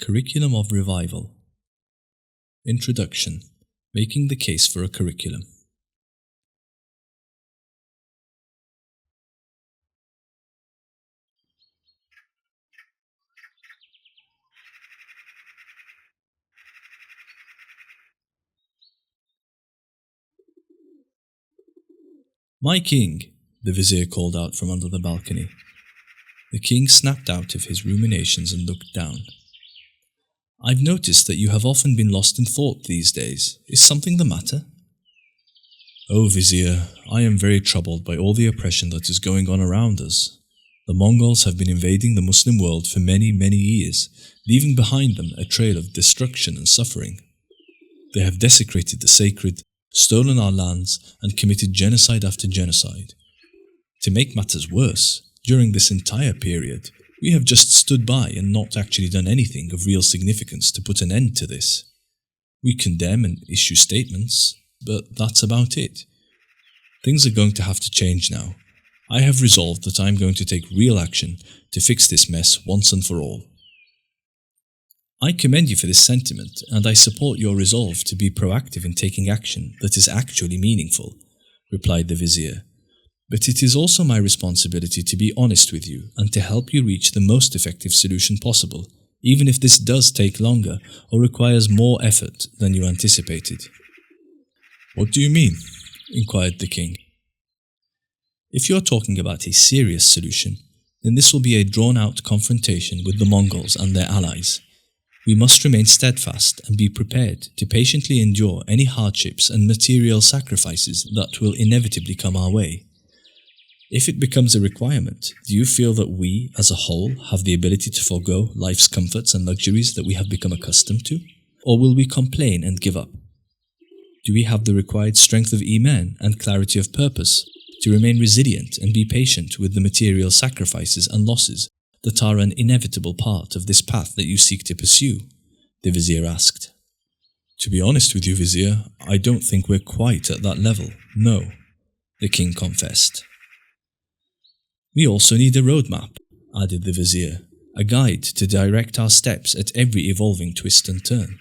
Curriculum of Revival. Introduction. Making the case for a curriculum. "My king," the vizier called out from under the balcony. The king snapped out of his ruminations and looked down. "I've noticed that you have often been lost in thought these days. Is something the matter?" "Oh, vizier, I am very troubled by all the oppression that is going on around us. The Mongols have been invading the Muslim world for many, many years, leaving behind them a trail of destruction and suffering. They have desecrated the sacred, stolen our lands, and committed genocide after genocide. To make matters worse, during this entire period, we have just stood by and not actually done anything of real significance to put an end to this. We condemn and issue statements, but that's about it. Things are going to have to change now. I have resolved that I am going to take real action to fix this mess once and for all." "I commend you for this sentiment, and I support your resolve to be proactive in taking action that is actually meaningful," replied the vizier. "But it is also my responsibility to be honest with you and to help you reach the most effective solution possible, even if this does take longer or requires more effort than you anticipated." "What do you mean?" inquired the king. "If you are talking about a serious solution, then this will be a drawn-out confrontation with the Mongols and their allies. We must remain steadfast and be prepared to patiently endure any hardships and material sacrifices that will inevitably come our way. If it becomes a requirement, do you feel that we, as a whole, have the ability to forego life's comforts and luxuries that we have become accustomed to? Or will we complain and give up? Do we have the required strength of Iman and clarity of purpose to remain resilient and be patient with the material sacrifices and losses that are an inevitable part of this path that you seek to pursue?" the vizier asked. "To be honest with you, vizier, I don't think we're quite at that level, no," the king confessed. "We also need a roadmap," added the vizier, "a guide to direct our steps at every evolving twist and turn.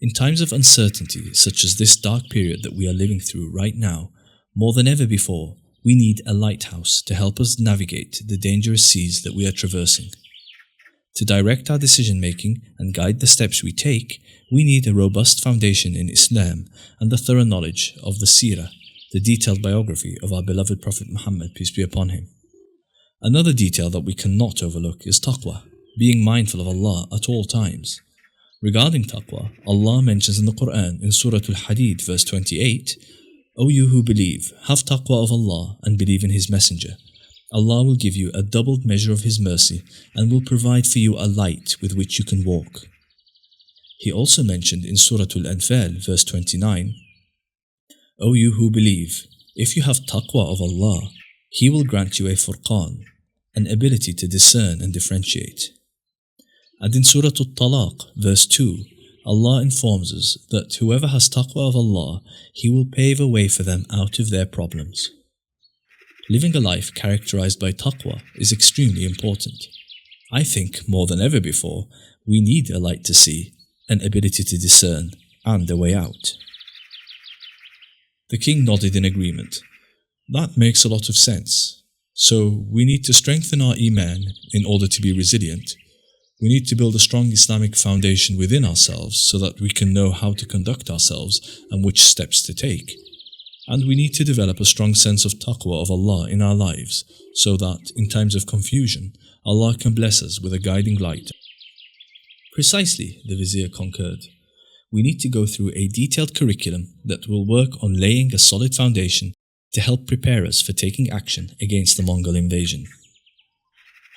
In times of uncertainty, such as this dark period that we are living through right now, more than ever before, we need a lighthouse to help us navigate the dangerous seas that we are traversing. To direct our decision-making and guide the steps we take, we need a robust foundation in Islam and a thorough knowledge of the Seerah, the detailed biography of our beloved Prophet Muhammad, peace be upon him. Another detail that we cannot overlook is taqwa, being mindful of Allah at all times. Regarding taqwa, Allah mentions in the Quran in Surah Al-Hadid verse 28, "O you who believe, have taqwa of Allah and believe in His Messenger. Allah will give you a doubled measure of His mercy and will provide for you a light with which you can walk." He also mentioned in Surah Al-Anfal verse 29, "O you who believe, if you have taqwa of Allah, He will grant you a furqan, an ability to discern and differentiate." And in Surah Al-Talaq verse 2, Allah informs us that whoever has taqwa of Allah, He will pave a way for them out of their problems. Living a life characterized by taqwa is extremely important. I think, more than ever before, we need a light to see, an ability to discern, and a way out. The king nodded in agreement. "That makes a lot of sense. So, we need to strengthen our Iman in order to be resilient. We need to build a strong Islamic foundation within ourselves so that we can know how to conduct ourselves and which steps to take. And we need to develop a strong sense of taqwa of Allah in our lives so that, in times of confusion, Allah can bless us with a guiding light." "Precisely," the vizier concurred. "We need to go through a detailed curriculum that will work on laying a solid foundation to help prepare us for taking action against the Mongol invasion."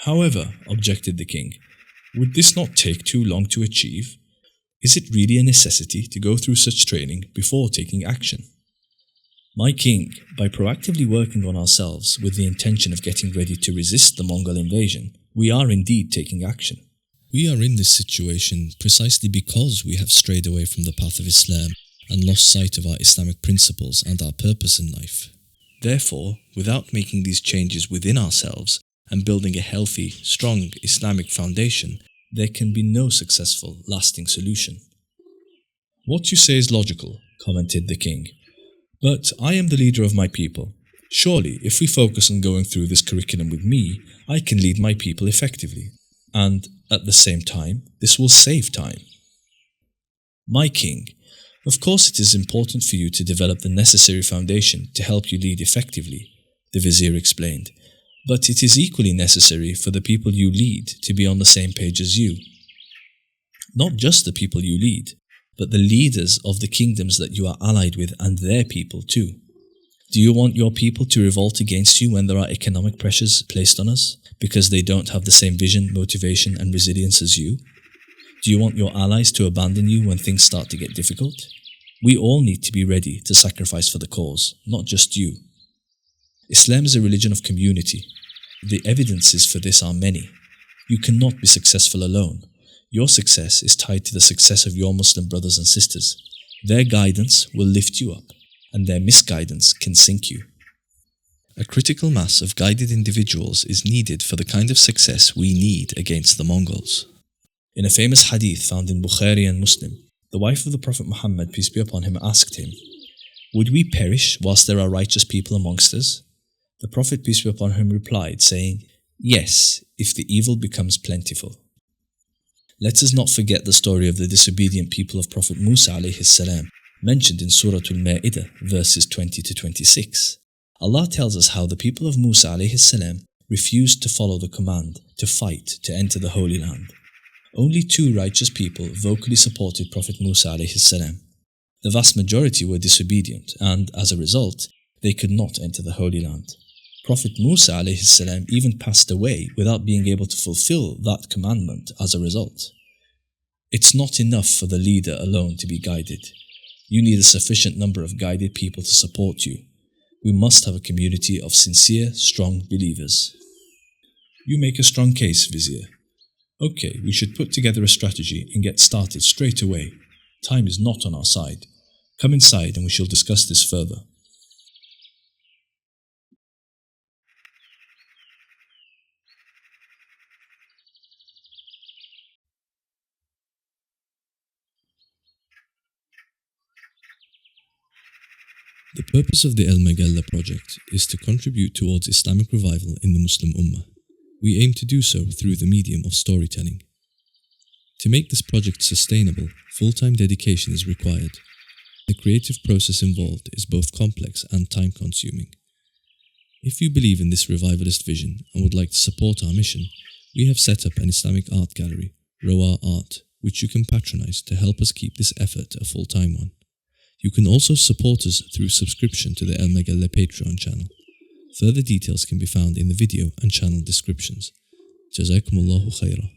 "However," objected the king, "would this not take too long to achieve? Is it really a necessity to go through such training before taking action?" "My king, by proactively working on ourselves with the intention of getting ready to resist the Mongol invasion, we are indeed taking action. We are in this situation precisely because we have strayed away from the path of Islam and lost sight of our Islamic principles and our purpose in life. Therefore, without making these changes within ourselves and building a healthy, strong Islamic foundation, there can be no successful, lasting solution. What you say is logical, commented the king. But I am the leader of my people. Surely, if we focus on going through this curriculum with me, I can lead my people effectively. And, at the same time, this will save time. My king, of course it is important for you to develop the necessary foundation to help you lead effectively, the vizier explained. But it is equally necessary for the people you lead to be on the same page as you. Not just the people you lead, but the leaders of the kingdoms that you are allied with and their people too. Do you want your people to revolt against you when there are economic pressures placed on us, because they don't have the same vision, motivation and resilience as you? Do you want your allies to abandon you when things start to get difficult? We all need to be ready to sacrifice for the cause, not just you. Islam is a religion of community. The evidences for this are many. You cannot be successful alone. Your success is tied to the success of your Muslim brothers and sisters. Their guidance will lift you up, and their misguidance can sink you. A critical mass of guided individuals is needed for the kind of success we need against the Mongols. In a famous hadith found in Bukhari and Muslim, the wife of the Prophet Muhammad, peace be upon him, asked him, "Would we perish whilst there are righteous people amongst us?" The Prophet, peace be upon him, replied, saying, "Yes, if the evil becomes plentiful." Let us not forget the story of the disobedient people of Prophet Musa alayhi salam, mentioned in Surah Al-Ma'idah, verses 20 to 26. Allah tells us how the people of Musa alayhi salam refused to follow the command to fight to enter the Holy Land. Only 2 righteous people vocally supported Prophet Musa alayhi salam. The vast majority were disobedient and, as a result, they could not enter the Holy Land. Prophet Musa alayhi salam even passed away without being able to fulfill that commandment as a result. It's not enough for the leader alone to be guided. You need a sufficient number of guided people to support you. We must have a community of sincere, strong believers. You make a strong case, Vizier. Okay, we should put together a strategy and get started straight away. Time is not on our side. Come inside and we shall discuss this further. The purpose of the El Magalla project is to contribute towards Islamic revival in the Muslim Ummah. We aim to do so through the medium of storytelling. To make this project sustainable, full-time dedication is required. The creative process involved is both complex and time-consuming. If you believe in this revivalist vision and would like to support our mission, we have set up an Islamic art gallery, Rawar Art, which you can patronize to help us keep this effort a full-time one. You can also support us through subscription to the El Magalla Patreon channel. Further details can be found in the video and channel descriptions. Jazakumullahu khairah.